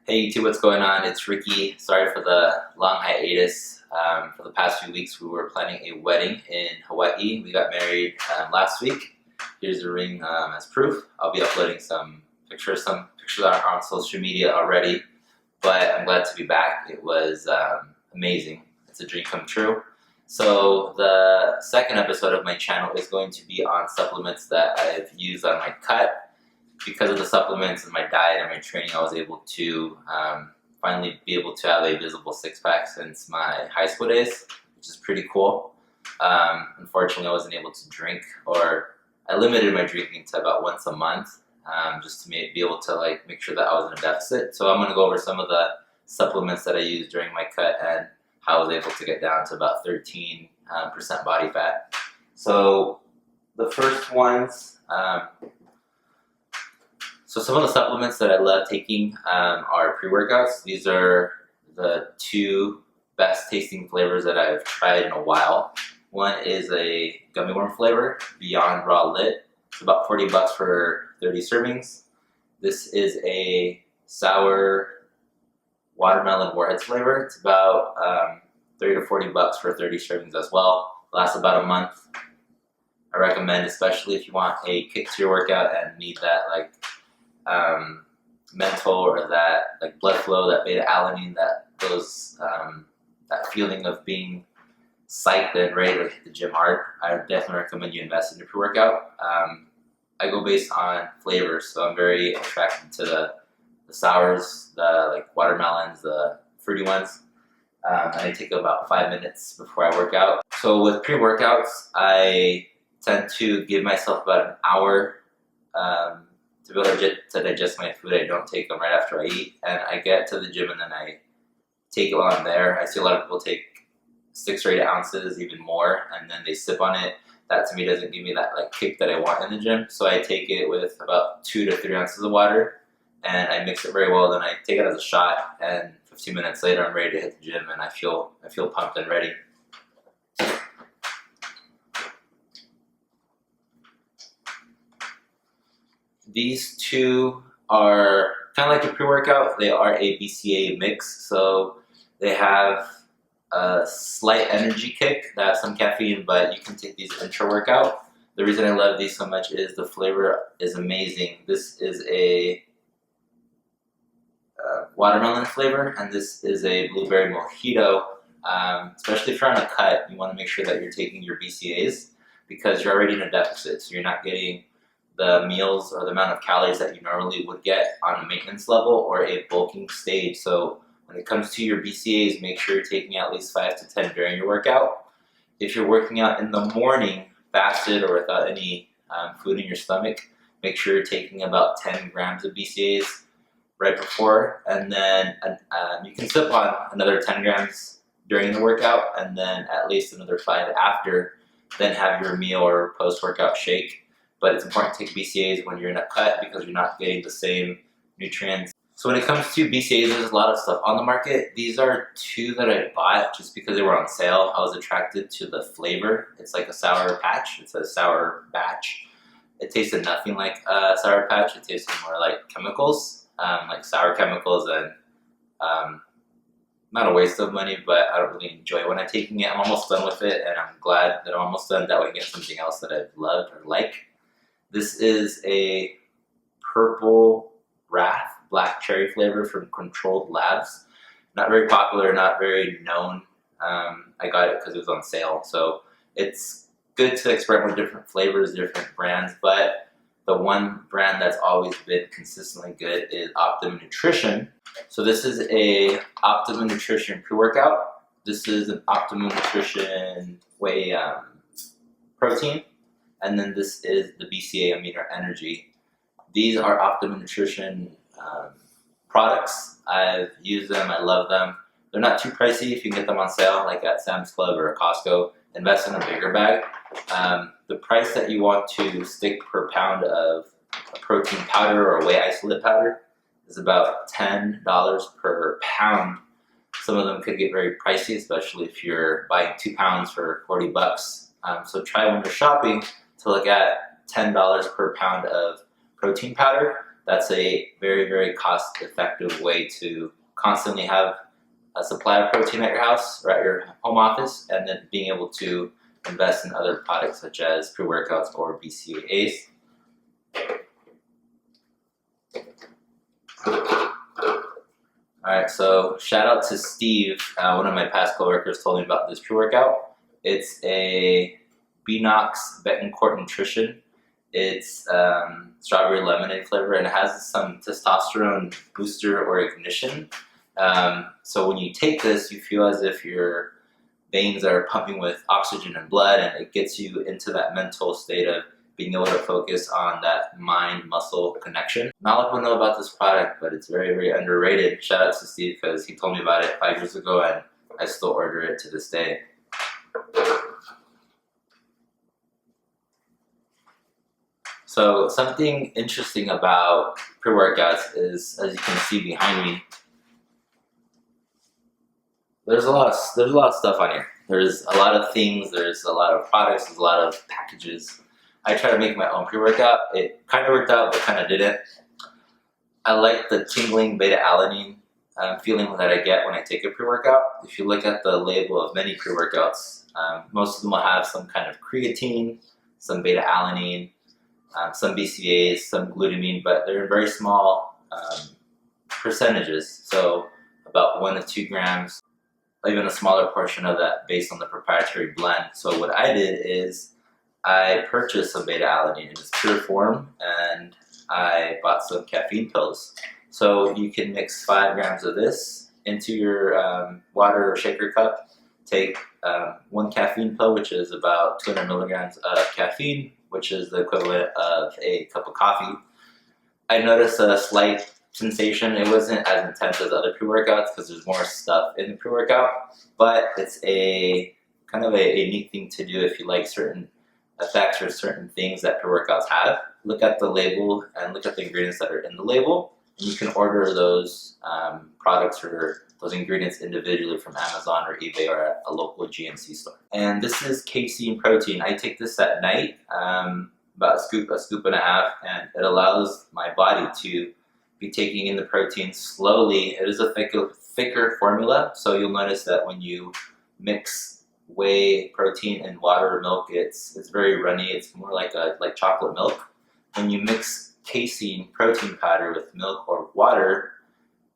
Hey YouTube, what's going on? It's Ricky. Sorry for the long hiatus. For the past few weeks, we were planning a wedding in Hawaii. We got married last week. Here's the ring as proof. I'll be uploading some pictures are on social media already, but I'm glad to be back. It was amazing. It's a dream come true. So the second episode of my channel is going to be on supplements that I've used on my cut. Because of the supplements and my diet and my training, I was able to finally be able to have a visible six-pack since my high school days, which is pretty cool. Unfortunately, I wasn't able to drink, or I limited my drinking to about once a month, just to be able to make sure that I was in a deficit. So I'm going to go over some of the supplements that I used during my cut and how I was able to get down to about 13% body fat. So the first ones. So some of the supplements that I love taking are pre-workouts. These are the two best tasting flavors that I've tried in a while. One is a gummy worm flavor, Beyond Raw Lit. It's about $40 for 30 servings. This is a sour watermelon warheads flavor. It's about 30 to $40 for 30 servings as well. Lasts about a month. I recommend, especially if you want a kick to your workout and need that mental or that blood flow, that beta alanine, that feeling of being psyched and ready to hit the gym hard. I definitely recommend you invest in your pre-workout. I go based on flavors, so I'm very attracted to the sours, the watermelons, the fruity ones. And I take about 5 minutes before I work out. So with pre-workouts, I tend to give myself about an hour to be able to digest my food. I don't take them right after I eat, and I get to the gym and then I take it while I'm there. I see a lot of people take 6 or 8 ounces, even more, and then they sip on it. That to me doesn't give me that kick that I want in the gym. So I take it with about 2 to 3 ounces of water, and I mix it very well. Then I take it as a shot, and 15 minutes later I'm ready to hit the gym, and I feel pumped and ready. These two are kind of like a pre-workout. They are a BCA mix, so they have a slight energy kick. They have some caffeine, but you can take these intra-workout. The reason I love these so much is the flavor is amazing. This is a watermelon flavor, and this is a blueberry mojito. Especially if you're on a cut, you want to make sure that you're taking your BCAs because you're already in a deficit, so you're not getting the meals or the amount of calories that you normally would get on a maintenance level or a bulking stage. So when it comes to your BCAs, make sure you're taking at least 5 to 10 during your workout. If you're working out in the morning, fasted or without any food in your stomach, make sure you're taking about 10 grams of BCAs right before, and then you can sip on another 10 grams during the workout, and then at least another 5 after, then have your meal or post-workout shake. But it's important to take BCAs when you're in a cut because you're not getting the same nutrients. So when it comes to BCAs, there's a lot of stuff on the market. These are 2 that I bought just because they were on sale. I was attracted to the flavor. It's like a sour patch. It's a sour batch. It tasted nothing like a sour patch. It tasted more like chemicals, like sour chemicals, and not a waste of money, but I don't really enjoy when I'm taking it. I'm almost done with it, and I'm glad that I'm almost done. That way I get something else that I've loved or like. This is a purple wrath black cherry flavor from Controlled Labs. Not very popular, not very known. I got it because it was on sale. So it's good to experiment with different flavors, different brands, but the one brand that's always been consistently good is Optimum Nutrition. So this is a Optimum Nutrition pre-workout. This is an Optimum Nutrition whey protein. And then this is the BCA Amino Energy. These are Optimum Nutrition products. I've used them, I love them. They're not too pricey if you can get them on sale, like at Sam's Club or Costco. Invest in a bigger bag. The price that you want to stick per pound of a protein powder or whey isolate powder is about $10 per pound. Some of them could get very pricey, especially if you're buying 2 pounds for $40. So try when you're shopping to look at $10 per pound of protein powder. that's a very, very cost-effective way to constantly have a supply of protein at your house or at your home office, and then being able to invest in other products such as pre-workouts or BCAAs. Alright, so shout out to Steve. One of my past coworkers told me about this pre-workout. It's a Beanox Betancourt Nutrition. It's strawberry lemonade flavor, and it has some testosterone booster or ignition. So when you take this, you feel as if your veins are pumping with oxygen and blood, and it gets you into that mental state of being able to focus on that mind-muscle connection. Not a lot of people know about this product, but it's very, very underrated. Shout out to Steve because he told me about it 5 years ago, and I still order it to this day. So something interesting about pre-workouts is, as you can see behind me, there's a lot of stuff on here. There's a lot of things, there's a lot of products, there's a lot of packages. I try to make my own pre-workout. It kind of worked out, but kind of didn't. I like the tingling beta-alanine feeling that I get when I take a pre-workout. If you look at the label of many pre-workouts, most of them will have some kind of creatine, some beta-alanine, some BCAAs, some glutamine, but they're in very small percentages. So about 1 to 2 grams, even a smaller portion of that based on the proprietary blend. So what I did is I purchased some beta-alanine in its pure form, and I bought some caffeine pills. So you can mix 5 grams of this into your water or shaker cup. Take 1 caffeine pill, which is about 200 milligrams of caffeine, which is the equivalent of a cup of coffee. I noticed a slight sensation. It wasn't as intense as other pre-workouts because there's more stuff in the pre-workout, but it's a kind of a neat thing to do if you like certain effects or certain things that pre-workouts have. Look at the label and look at the ingredients that are in the label, and you can order those products or those ingredients individually from Amazon or eBay or at a local GNC store. And this is casein protein. I take this at night, about a scoop and a half, and it allows my body to be taking in the protein slowly. It is a thicker formula, so you'll notice that when you mix whey protein and water or milk, it's very runny. It's more like chocolate milk. When you mix casein protein powder with milk or water,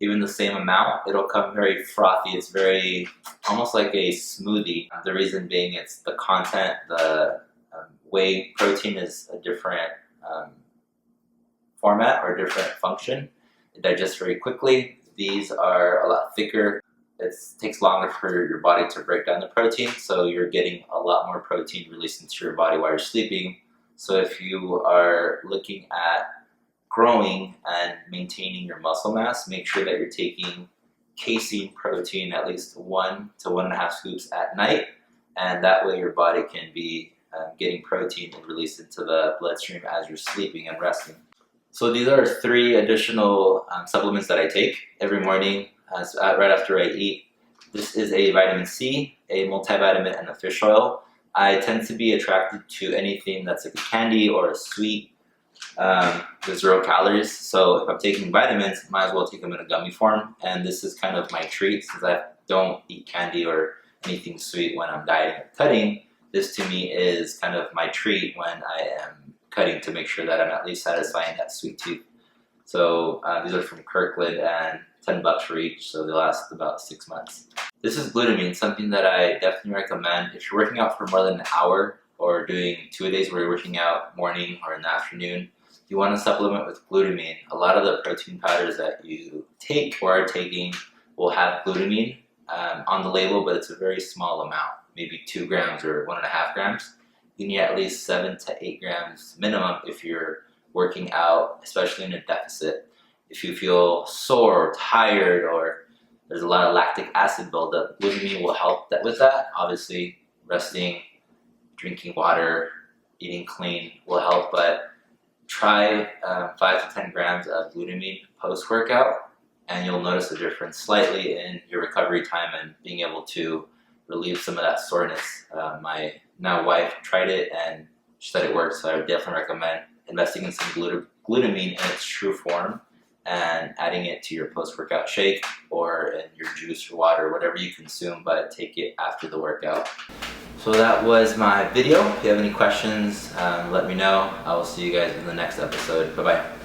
even the same amount, it'll come very frothy. It's very almost like a smoothie. The reason being, it's the content. The whey protein is a different format or different function. It digests very quickly. These are a lot thicker. It takes longer for your body to break down the protein, so you're getting a lot more protein released into your body while you're sleeping. So if you are looking at growing and maintaining your muscle mass, make sure that you're taking casein protein at least 1 to 1.5 scoops at night, and that way your body can be getting protein and released into the bloodstream as you're sleeping and resting. So these are 3 additional supplements that I take every morning right after I eat. This is a vitamin C, a multivitamin, and a fish oil. I tend to be attracted to anything that's like a candy or a sweet with 0 calories. So if I'm taking vitamins, might as well take them in a gummy form. And this is kind of my treat since I don't eat candy or anything sweet when I'm dieting or cutting. This to me is kind of my treat when I am cutting to make sure that I'm at least satisfying that sweet tooth. So these are from Kirkland and $10 for each, so they last about 6 months. This is glutamine, something that I definitely recommend. If you're working out for more than an hour or doing 2 days where you're working out morning or in the afternoon, you want to supplement with glutamine. A lot of the protein powders that you take or are taking will have glutamine on the label, but it's a very small amount, maybe 2 grams or 1.5 grams. You need at least 7 to 8 grams minimum if you're working out, especially in a deficit. If you feel sore, or tired, or there's a lot of lactic acid buildup, glutamine will help with that. Obviously, resting, drinking water, eating clean will help, but try 5 to 10 grams of glutamine post-workout, and you'll notice a difference slightly in your recovery time and being able to relieve some of that soreness. My now wife tried it and she said it worked, so I would definitely recommend investing in some glutamine in its true form and adding it to your post-workout shake or in your juice or water, whatever you consume, but take it after the workout. So that was my video. If you have any questions, let me know. I will see you guys in the next episode. Bye-bye.